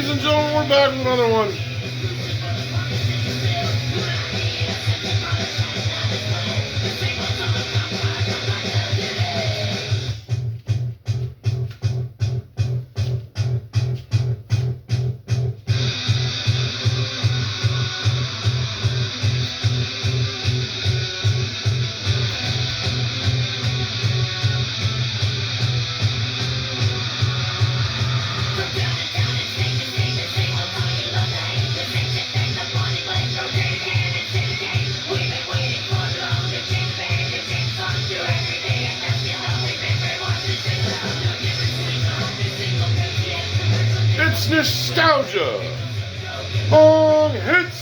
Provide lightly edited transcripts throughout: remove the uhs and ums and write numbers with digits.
ladies and gentlemen, we're back with another one. It's nostalgia on hits.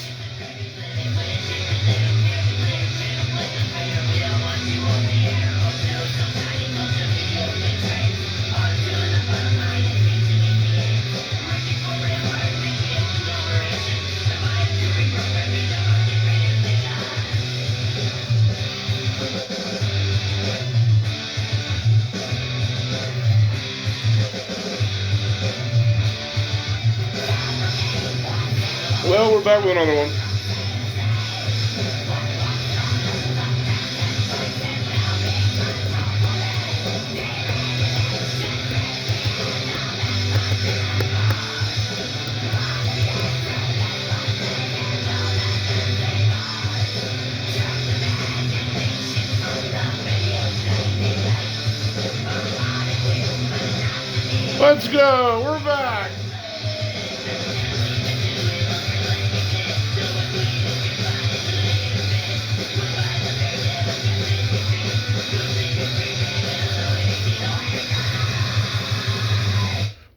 Well, we're back with another one. Let's go. We're back.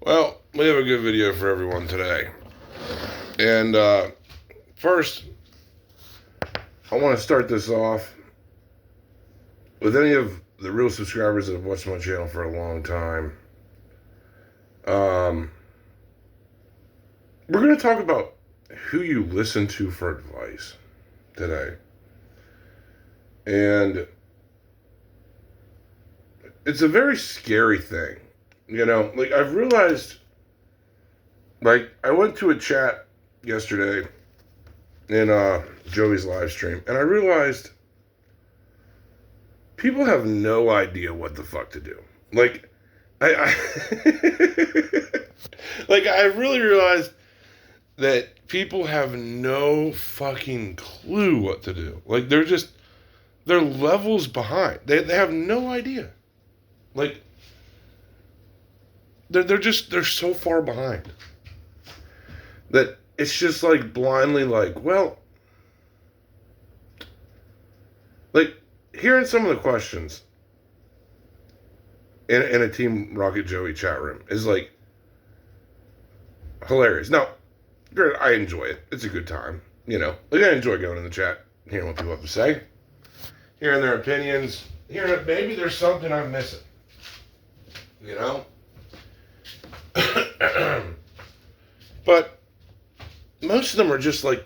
Well, we have a good video for everyone today. And first, I want to start this off with any of the real subscribers that have watched my channel for a long time. We're going to talk about who you listen to for advice today. And it's a very scary thing. You know, like I've realized, like I went to a chat yesterday in Joey's live stream, and I realized people have no idea what the fuck to do. Like, I like I really realized that people have no fucking clue what to do. Like they're levels behind. They have no idea. Like they're so far behind that it's just like blindly like, well, like hearing some of the questions in a Team Rocket Joey chat room is like hilarious. Now, I enjoy it. It's a good time. You know, like I enjoy going in the chat, hearing what people have to say, hearing their opinions, hearing that maybe there's something I'm missing. You know? But most of them are just like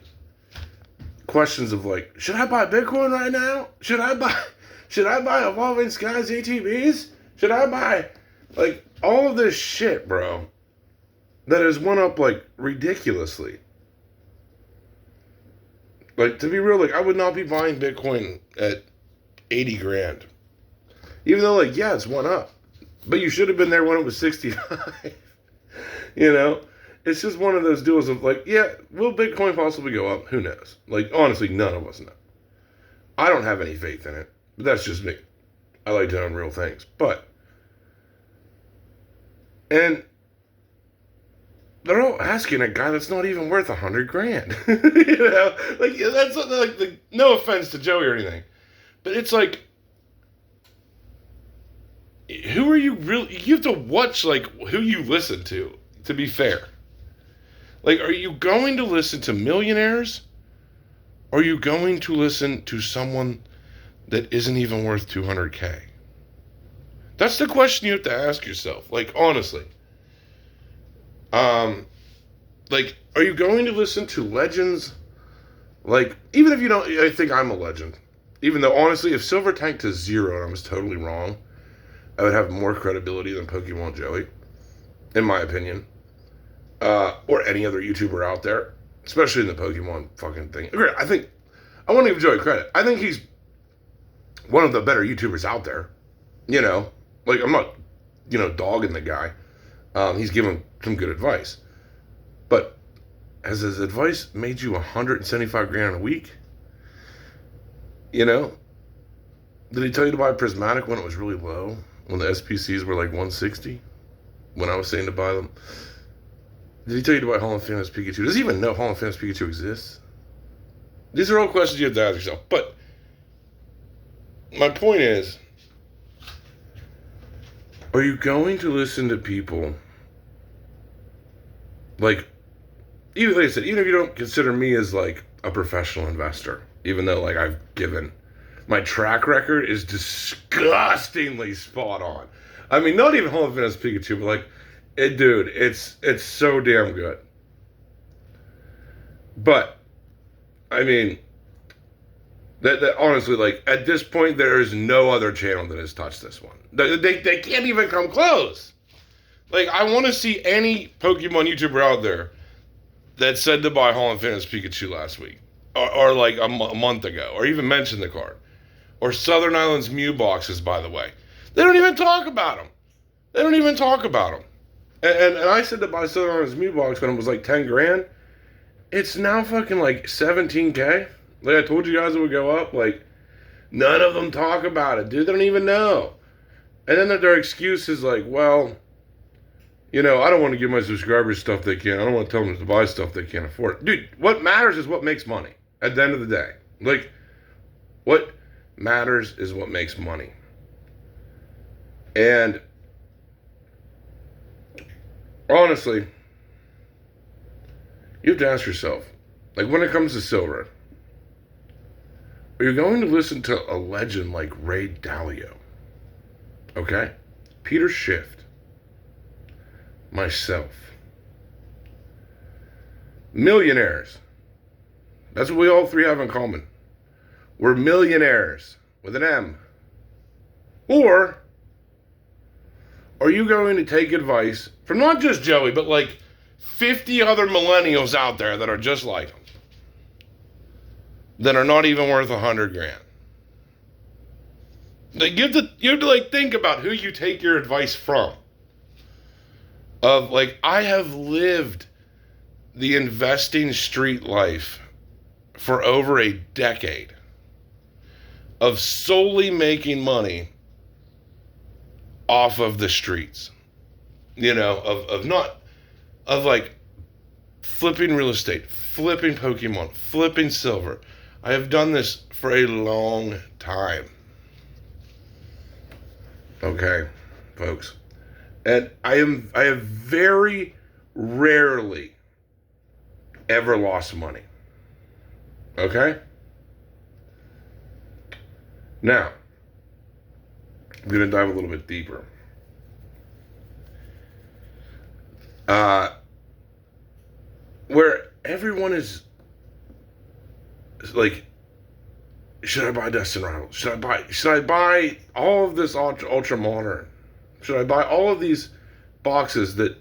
questions of like, should I buy Bitcoin right now? Should I buy Evolving Skies ATVs? Should I buy like all of this shit, bro, that has went up like ridiculously? Like, to be real, like I would not be buying Bitcoin at 80 grand. Even though, like, yeah, it's went up. But you should have been there when it was 65. You know? It's just one of those deals of, like, yeah, will Bitcoin possibly go up? Who knows? Like, honestly, none of us know. I don't have any faith in it. But that's just me. I like to own real things. And they're all asking a guy that's not even worth 100 grand. You know? Like, that's like, no offense to Joey or anything. But it's like, who are you really? You have to watch, like, who you listen to be fair. Like, are you going to listen to millionaires? Or are you going to listen to someone that isn't even worth 200K? That's the question you have to ask yourself. Like, honestly. Like, are you going to listen to legends? Like, even if you don't, I think I'm a legend. Even though, honestly, if Silver tanked to 0 and I was totally wrong, I would have more credibility than Pokemon Joey, in my opinion. or any other YouTuber out there, especially in the Pokemon fucking thing. I want to give Joey credit. I think he's one of the better YouTubers out there. You know, like I'm not, dogging the guy. He's given some good advice, but has his advice made you 175 grand a week? You know, did he tell you to buy Prismatic when it was really low? When the SPCs were like 160? When I was saying to buy them? Did he tell you to buy Holland Famous Pikachu? Does he even know Holland Famous Pikachu exists? These are all questions you have to ask yourself. But my point is, are you going to listen to people like I said, even if you don't consider me as like a professional investor, even though like I've given, my track record is disgustingly spot on. I mean, not even Holland Famous Pikachu, but like, dude, it's so damn good. But I mean, that honestly, like at this point, there is no other channel that has touched this one. They can't even come close. Like, I want to see any Pokemon YouTuber out there that said to buy Holland Famous Pikachu last week, or like a month ago, or even mentioned the card, or Southern Islands Mew boxes. By the way, they don't even talk about them. They don't even talk about them. And I said to buy Southern Islands Mew box when it was like 10 grand. It's now fucking like 17K. Like I told you guys it would go up. Like, none of them talk about it, dude. They don't even know. And then their excuse is like, well, I don't want to give my subscribers stuff they can't. I don't want to tell them to buy stuff they can't afford. Dude, what matters is what makes money at the end of the day. Like, what matters is what makes money. And honestly, you have to ask yourself, like when it comes to silver, are you going to listen to a legend like Ray Dalio? Okay? Peter Schiff. Myself. Millionaires. That's what we all three have in common. We're millionaires with an M. Or are you going to take advice from not just Joey, but like 50 other millennials out there that are just like him, that are not even worth 100 grand? Like, you have to like think about who you take your advice from. Of like, I have lived the investing street life for over a decade of solely making money off of the streets, of like flipping real estate, flipping Pokemon, flipping silver. I have done this for a long time. Okay, folks. And I have very rarely ever lost money. Okay? Now, I'm going to dive a little bit deeper. Where everyone is like, should I buy Destin Rivals? Should I buy all of this ultra modern? Should I buy all of these boxes that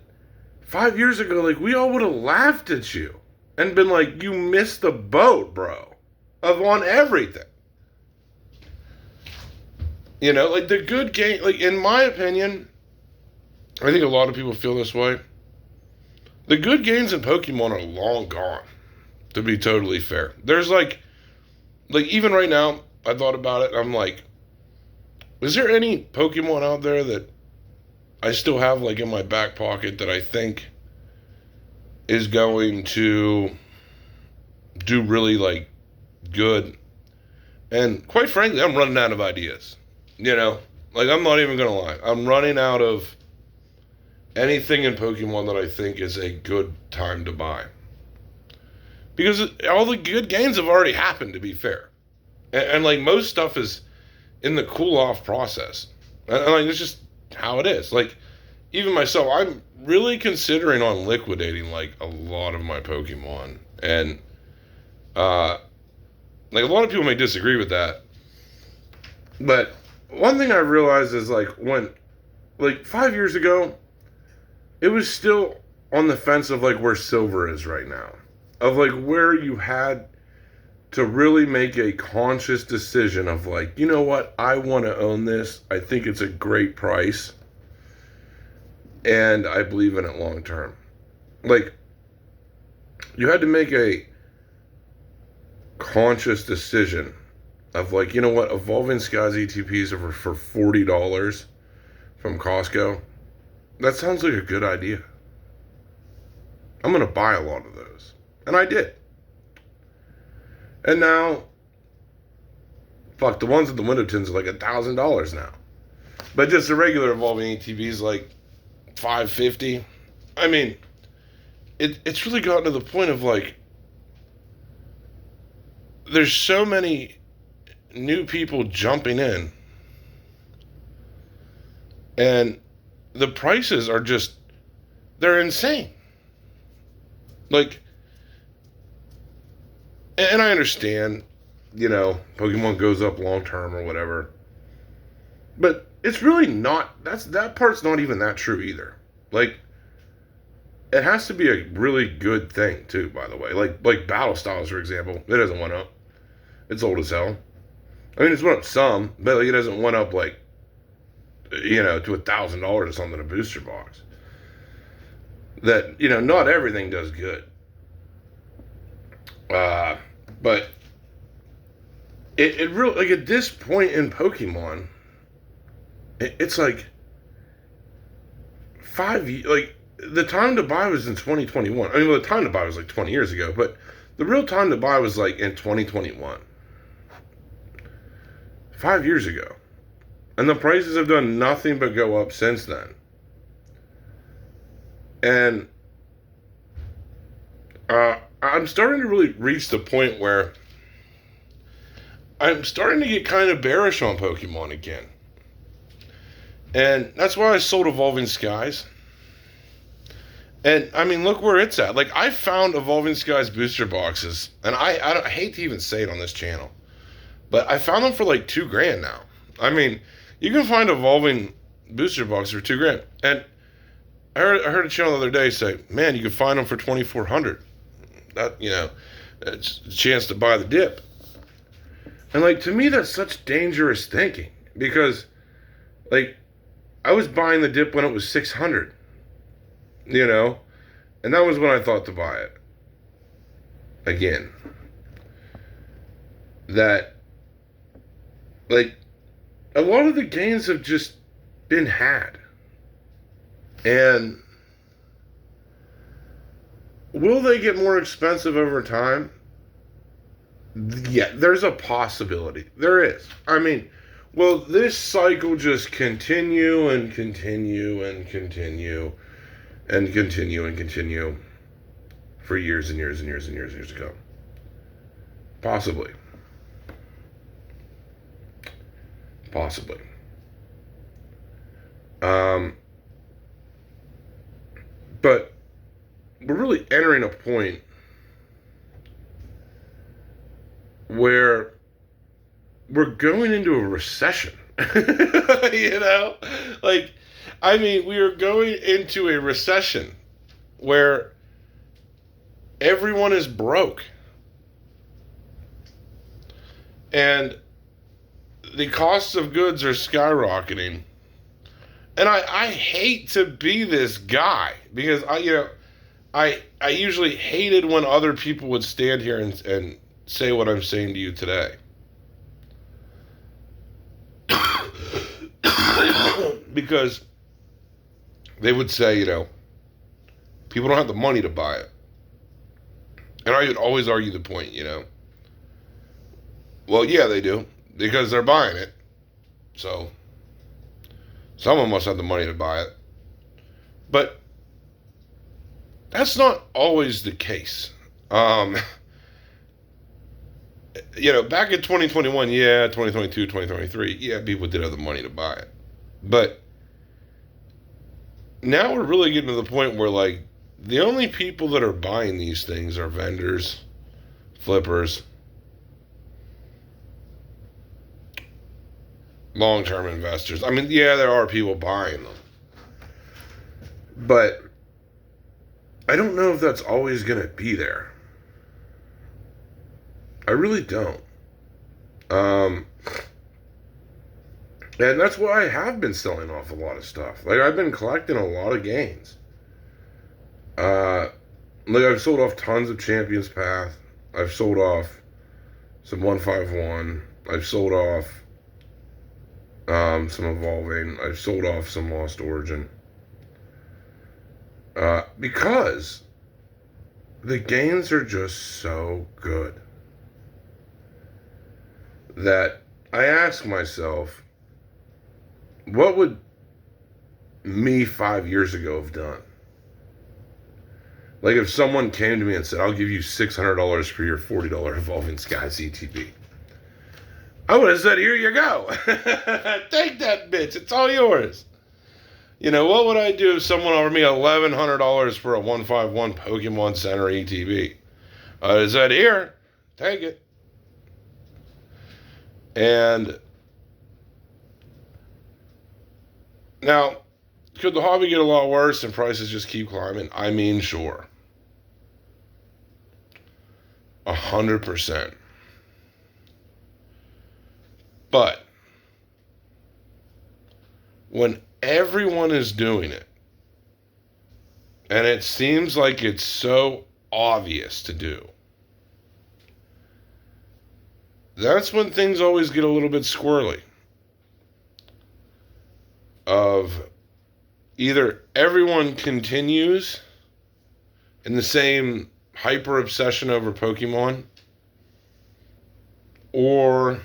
5 years ago, like, we all would have laughed at you and been like, you missed the boat, bro, on everything. Like the good game, like in my opinion, I think a lot of people feel this way. The good games in Pokemon are long gone, to be totally fair. There's like even right now, I thought about it, I'm like, is there any Pokemon out there that I still have like in my back pocket that I think is going to do really like good? And quite frankly, I'm running out of ideas. Like, I'm not even gonna lie, I'm running out of anything in Pokemon that I think is a good time to buy, because all the good games have already happened, to be fair, and like most stuff is in the cool off process, and like it's just how it is. Like, even myself, I'm really considering on liquidating like a lot of my Pokemon, and like a lot of people may disagree with that, but one thing I realized is like when, like 5 years ago, it was still on the fence of like where silver is right now, of like where you had to really make a conscious decision of like, you know what, I want to own this. I think it's a great price, and I believe in it long term. Like, you had to make a conscious decision of like, you know what, Evolving Skies ETPs are for $40 from Costco. That sounds like a good idea. I'm going to buy a lot of those. And I did. And now, fuck, the ones at the window tins are like $1,000 now. But just the regular Evolving ETP is like $550. I mean, it's really gotten to the point of like, there's so many new people jumping in, and the prices are just, they're insane. Like, and I understand, you know, Pokemon goes up long term or whatever, but it's really not, that part's not even that true either. Like, it has to be a really good thing too, by the way. Like Battle Styles, for example, it hasn't went up. It's old as hell. I mean, it's went up some, but like it hasn't went up like, you know, to $1,000 or something, a booster box. That, you know, not everything does good. But it really, like at this point in Pokemon, it's like like the time to buy was in 2021. I mean, well, the time to buy was like 20 years ago, but the real time to buy was like in 2021. 5 years ago. And the prices have done nothing but go up since then. And I'm starting to really reach the point where I'm starting to get kind of bearish on Pokemon again. And that's why I sold Evolving Skies. And I mean, look where it's at. Like, I found Evolving Skies booster boxes, and I hate to even say it on this channel, but I found them for like $2,000 now. I mean, you can find Evolving booster boxes for $2,000. And I heard a channel the other day say, man, you can find them for $2,400. That, you know, it's a chance to buy the dip. And like, to me, that's such dangerous thinking, because like, I was buying the dip when it was $600, you know, and that was when I thought to buy it again. That, like, a lot of the gains have just been had. And will they get more expensive over time? Yeah, there's a possibility. There is. I mean, will this cycle just continue and continue and continue and continue and continue for years and years and years and years and years to come? Possibly. Possibly. But we're really entering a point where we're going into a recession. You know? Like, I mean, we are going into a recession where everyone is broke. And the costs of goods are skyrocketing. And I hate to be this guy, because I usually hated when other people would stand here and say what I'm saying to you today. Because they would say, you know, people don't have the money to buy it. And I would always argue the point, you know. Well, yeah, they do, because they're buying it. So someone must have the money to buy it. But that's not always the case. You know, back in 2021, yeah, 2022, 2023, yeah, people did have the money to buy it. But now we're really getting to the point where, like, the only people that are buying these things are vendors, flippers, long-term investors. I mean, yeah, there are people buying them. But I don't know if that's always going to be there. I really don't. Um, and that's why I have been selling off a lot of stuff. Like, I've been collecting a lot of games. Like, I've sold off tons of Champions Path. I've sold off some 151. I've sold off some Evolving. I've sold off some Lost Origin. Because the games are just so good that I ask myself, what would me 5 years ago have done? Like if someone came to me and said, I'll give you $600 for your $40 Evolving Skies ETB. I would have said, here you go. Take that bitch. It's all yours. You know, what would I do if someone offered me $1,100 for a 151 Pokemon Center ETB? I would have said, here, take it. And now, could the hobby get a lot worse and prices just keep climbing? I mean, sure. 100%. But when everyone is doing it, and it seems like it's so obvious to do, that's when things always get a little bit squirrely. Of either everyone continues in the same hyper obsession over Pokemon, or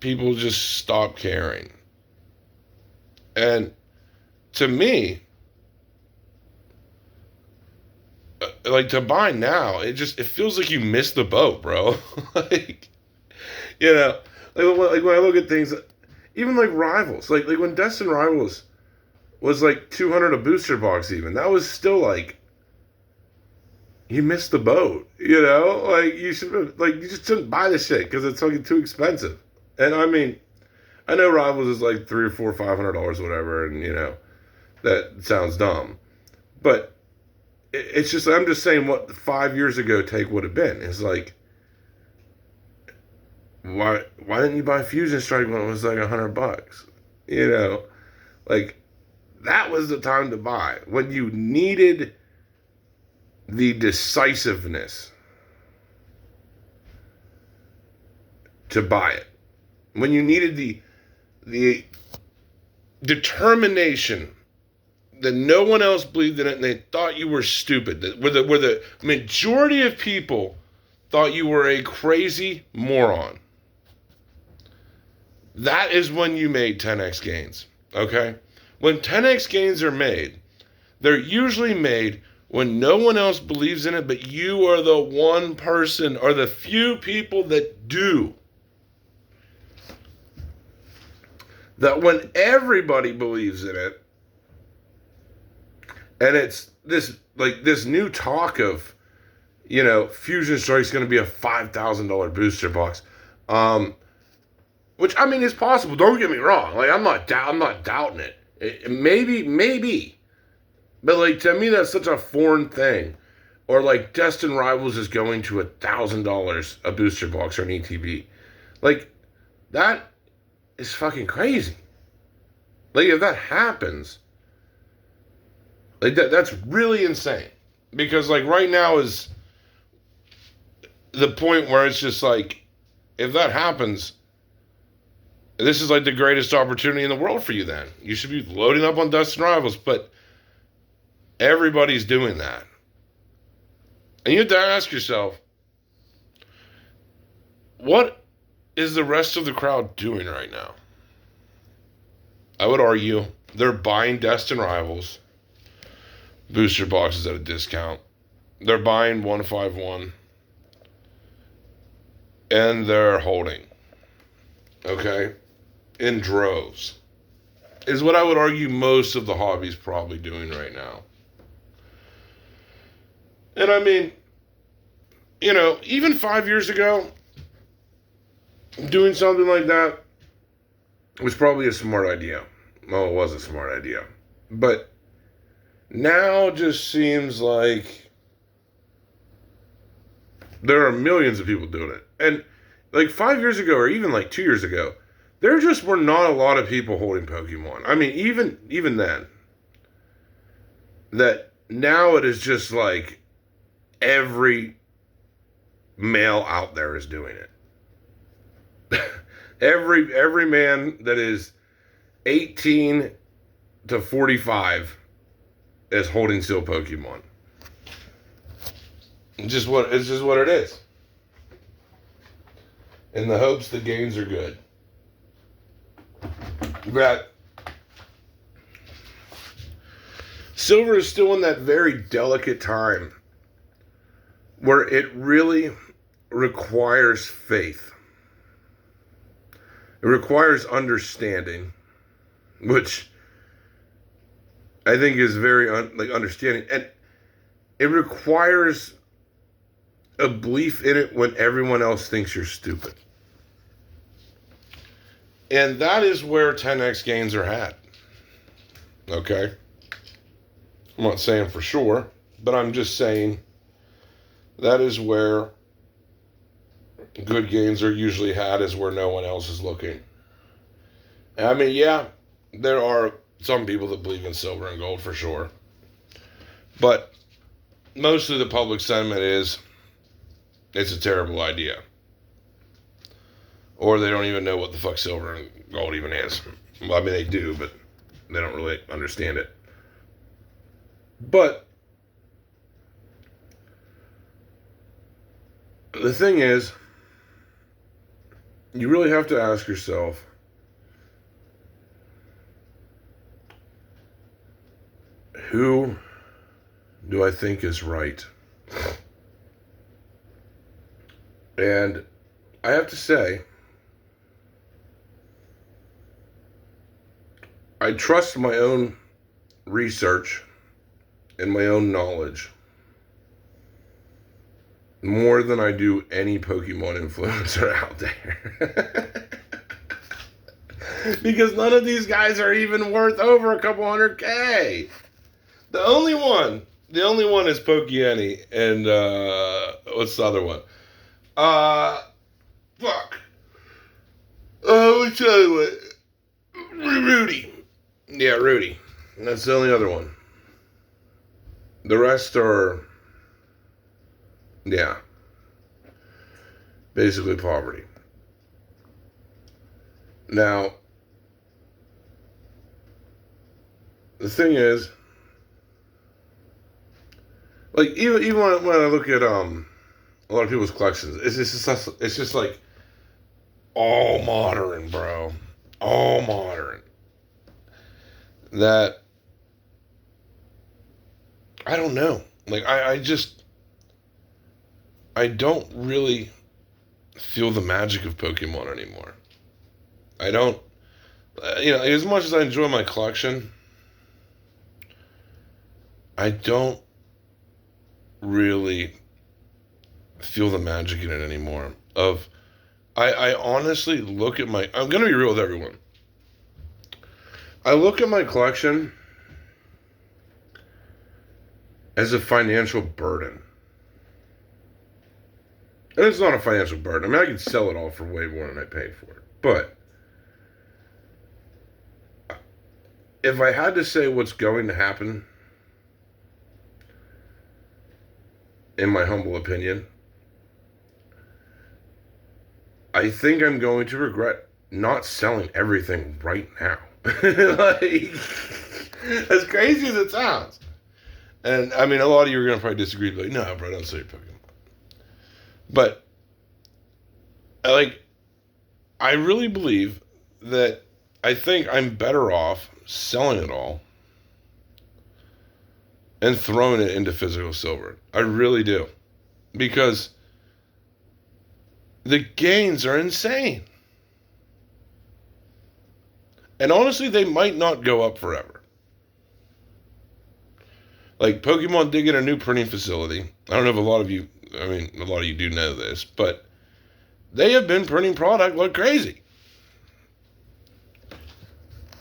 people just stop caring. And to me, like, to buy now, it feels like you missed the boat, bro. Like, you know, like when I look at things, even like Rivals, like when Destin Rivals was like 200 a booster box, even that was still like, you missed the boat, you know. Like you just shouldn't buy this shit because it's fucking too expensive. And I mean, I know Rivals is like $300 or $400, $500, whatever, and you know that sounds dumb, but it's just, I'm just saying what 5 years ago take would have been. It's like, why didn't you buy Fusion Strike when it was like $100? You know, like that was the time to buy when you needed the decisiveness to buy it, when you needed the determination that no one else believed in it and they thought you were stupid. Where the majority of people thought you were a crazy moron. That is when you made 10x gains, okay? When 10x gains are made, they're usually made when no one else believes in it, but you are the one person or the few people that do. That when everybody believes in it, and it's this new talk of, you know, Fusion Strike's going to be a $5,000 booster box, which I mean is possible. Don't get me wrong. Like I'm not doubting it. Maybe, but like to me that's such a foreign thing. Or like Destin Rivals is going to $1,000 a booster box or an ETB. Like that is fucking crazy. Like if that happens. Like that's really insane. Because like right now is the point where it's just like, if that happens, this is like the greatest opportunity in the world for you then. You should be loading up on Destin Rivals, but everybody's doing that. And you have to ask yourself, what is the rest of the crowd doing right now? I would argue they're buying Destin Rivals booster boxes at a discount. They're buying 151 and they're holding, okay, in droves, is what I would argue most of the hobby's probably doing right now. And I mean, you know, even 5 years ago, doing something like that was probably a smart idea. Well, it was a smart idea, but Now just seems like there are millions of people doing it. And like 5 years ago, or even like 2 years ago, there just were not a lot of people holding Pokemon. I mean, even then, that now it is just like every male out there is doing it. every man that is 18 to 45 is holding still Pokemon. It's just what it is. In the hopes the gains are good. That Silver is still in that very delicate time where it really requires faith. It requires understanding, which I think is very understanding, and it requires a belief in it when everyone else thinks you're stupid. And that is where 10x gains are had. Okay? I'm not saying for sure, but I'm just saying that is where good gains are usually had, is where no one else is looking. And I mean, yeah, there are some people that believe in silver and gold for sure. But most of the public sentiment is it's a terrible idea. Or they don't even know what the fuck silver and gold even is. Well, I mean, they do, but they don't really understand it. But the thing is, you really have to ask yourself, who do I think is right? And I have to say, I trust my own research and my own knowledge more than I do any Pokemon influencer out there. Because none of these guys are even worth over a couple $100K. The only one is Pokeyeni, and what's the other one? Fuck. Let me tell you what. Rudy. Yeah, Rudy. That's the only other one. The rest are, yeah, basically poverty. Now, the thing is, like, even when I look at a lot of people's collections, it's just like all modern, bro, all modern. That I don't know. Like, I don't really feel the magic of Pokemon anymore. I don't, as much as I enjoy my collection, I don't really feel the magic in it anymore. I honestly look at I'm going to be real with everyone. I look at my collection as a financial burden. And it's not a financial burden. I mean, I can sell it all for way more than I paid for it. But if I had to say what's going to happen, in my humble opinion, I think I'm going to regret not selling everything right now. Like, as crazy as it sounds. And, I mean, a lot of you are going to probably disagree. Like, no, bro, don't sell your Pokemon. But, I really believe that I think I'm better off selling it all and throwing it into physical silver. I really do. Because the gains are insane. And honestly, they might not go up forever. Like, Pokemon did get a new printing facility. I don't know if a lot of you do know this, but they have been printing product like crazy.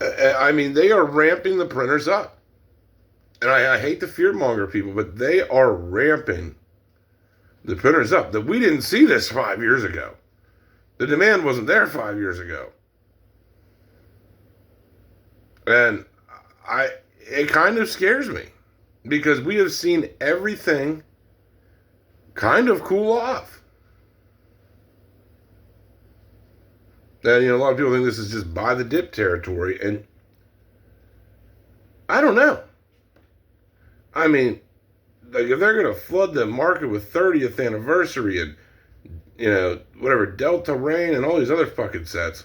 I mean, they are ramping the printers up. And I hate to fearmonger people, but they are ramping the printers up. That we didn't see this 5 years ago. The demand wasn't there 5 years ago. And it kind of scares me because we have seen everything kind of cool off. And, a lot of people think this is just buy the dip territory. And I don't know. I mean, like if they're going to flood the market with 30th anniversary and, whatever, Delta Rain and all these other fucking sets,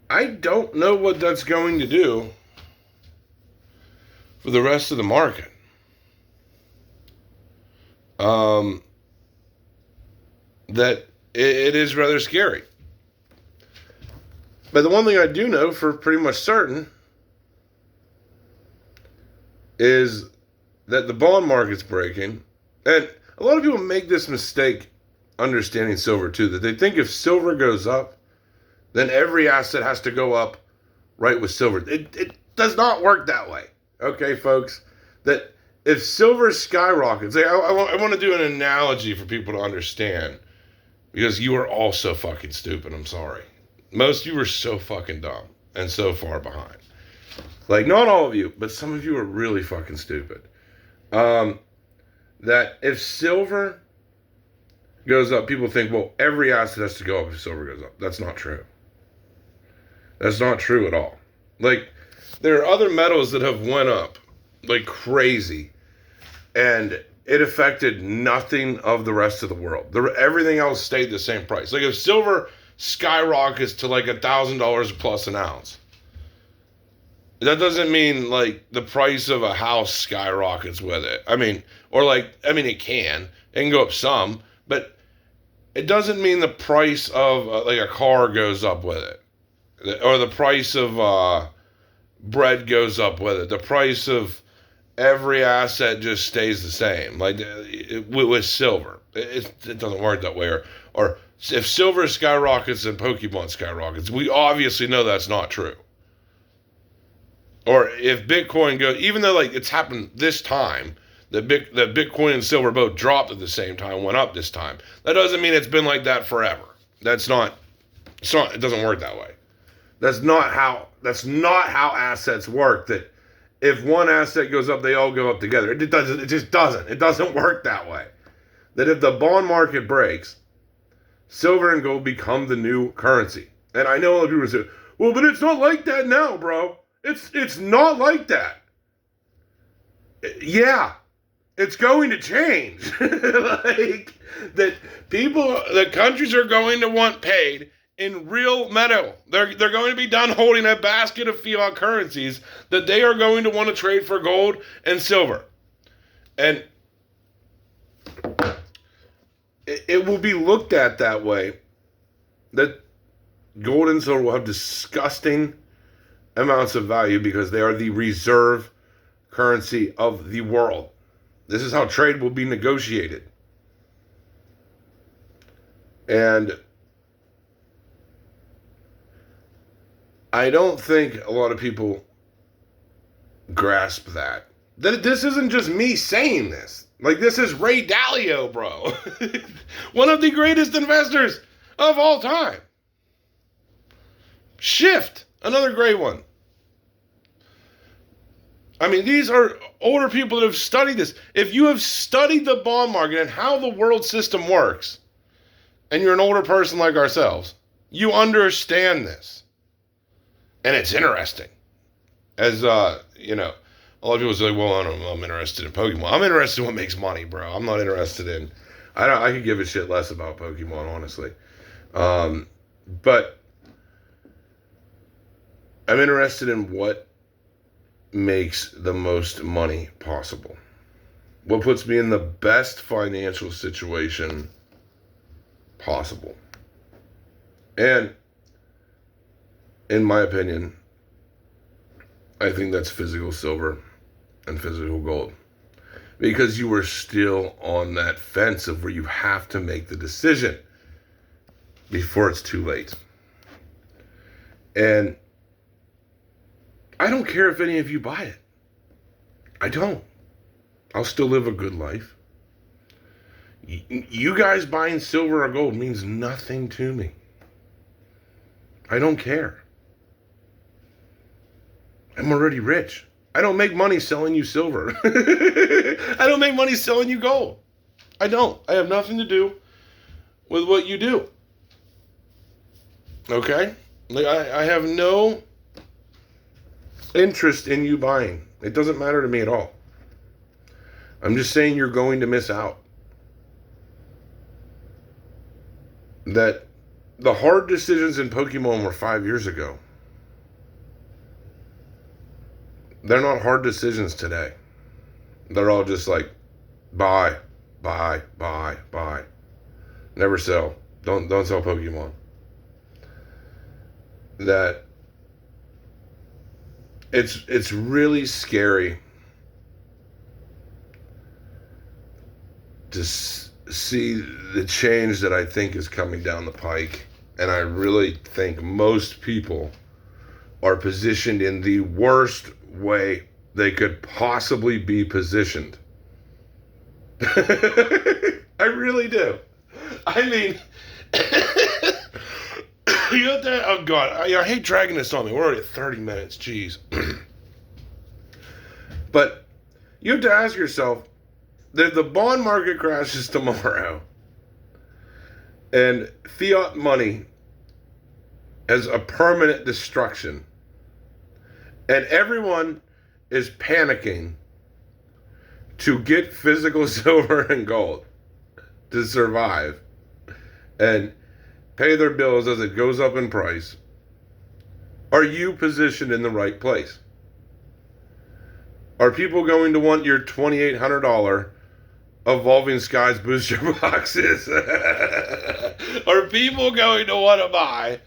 I don't know what that's going to do for the rest of the market. That it is rather scary. But the one thing I do know for pretty much certain is that the bond market's breaking. And a lot of people make this mistake understanding silver too, that they think if silver goes up, then every asset has to go up right with silver. It does not work that way. Okay, folks? That if silver skyrockets, I want to do an analogy for people to understand, because you are all so fucking stupid, I'm sorry. Most of you are so fucking dumb and so far behind. Like, not all of you, but some of you are really fucking stupid. That if silver goes up, people think, well, every asset has to go up if silver goes up. That's not true. That's not true at all. Like, there are other metals that have went up like crazy, and it affected nothing of the rest of the world. Everything else stayed the same price. Like if silver skyrockets to like $1,000 plus an ounce, that doesn't mean like the price of a house skyrockets with it. It can. It can go up some, but it doesn't mean the price of like a car goes up with it, or the price of bread goes up with it. The price of every asset just stays the same. Like with silver, it doesn't work that way. Or if silver skyrockets and Pokemon skyrockets, we obviously know that's not true. Or if Bitcoin goes, even though like it's happened this time, that Bitcoin and silver both dropped at the same time, went up this time. That doesn't mean it's been like that forever. It doesn't work that way. That's not how assets work. That if one asset goes up, they all go up together. It just doesn't. It doesn't work that way. That if the bond market breaks, silver and gold become the new currency. And I know a lot of people say, well, but it's not like that now, bro. It's not like that. Yeah, it's going to change. Like that countries are going to want paid in real metal. They're going to be done holding a basket of fiat currencies that they are going to want to trade for gold and silver. And it will be looked at that way, that gold and silver will have disgusting amounts of value because they are the reserve currency of the world. This is how trade will be negotiated. And I don't think a lot of people grasp that. That this isn't just me saying this. Like, this is Ray Dalio, bro. One of the greatest investors of all time. Shift, another great one. I mean, these are older people that have studied this. If you have studied the bond market and how the world system works, and you're an older person like ourselves, you understand this. And it's interesting. As, a lot of people say, well, I'm interested in Pokemon. I'm interested in what makes money, bro. I'm not interested in... I could give a shit less about Pokemon, honestly. But I'm interested in what makes the most money possible. What puts me in the best financial situation possible. And in my opinion, I think that's physical silver and physical gold. Because you are still on that fence of where you have to make the decision before it's too late. And I don't care if any of you buy it. I don't. I'll still live a good life. You guys buying silver or gold means nothing to me. I don't care. I'm already rich. I don't make money selling you silver. I don't make money selling you gold. I don't. I have nothing to do with what you do. Okay? Like I have no interest in you buying. It doesn't matter to me at all. I'm just saying you're going to miss out. That the hard decisions in Pokemon were 5 years ago. They're not hard decisions today. They're all just like, buy, buy, buy, buy. Never sell. Don't sell Pokemon. That it's really scary to see the change that I think is coming down the pike. And I really think most people are positioned in the worst way they could possibly be positioned. I really do. I mean, you know that? Oh God, I hate dragging this on me. We're already at 30 minutes. Jeez. But you have to ask yourself, if the bond market crashes tomorrow and fiat money has a permanent destruction and everyone is panicking to get physical silver and gold to survive and pay their bills as it goes up in price, are you positioned in the right place? Are people going to want your $2,800 Evolving Skies booster boxes? Are people going to want to buy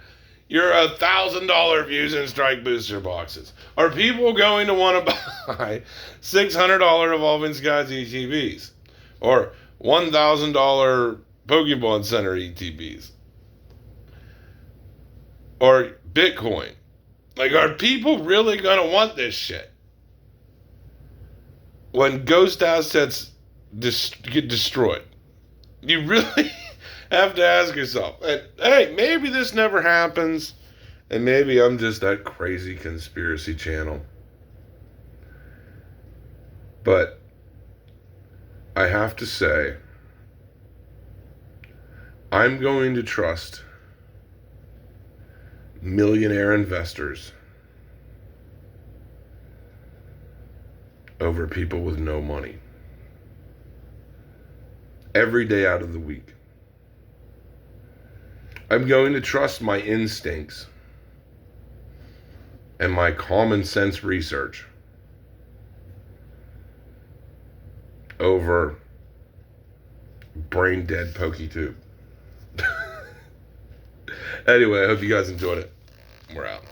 your $1,000 Fuse and Strike booster boxes? Are people going to want to buy $600 Evolving Skies ETBs? Or $1,000 Pokemon Center ETBs? Or Bitcoin? Like, are people really going to want this shit? When ghost assets get destroyed, you really have to ask yourself, and, hey, maybe this never happens, and maybe I'm just that crazy conspiracy channel. But I have to say, I'm going to trust millionaire investors over people with no money every day out of the week. I'm going to trust my instincts and my common sense research over brain dead PokeTube. Anyway, I hope you guys enjoyed it. We're out.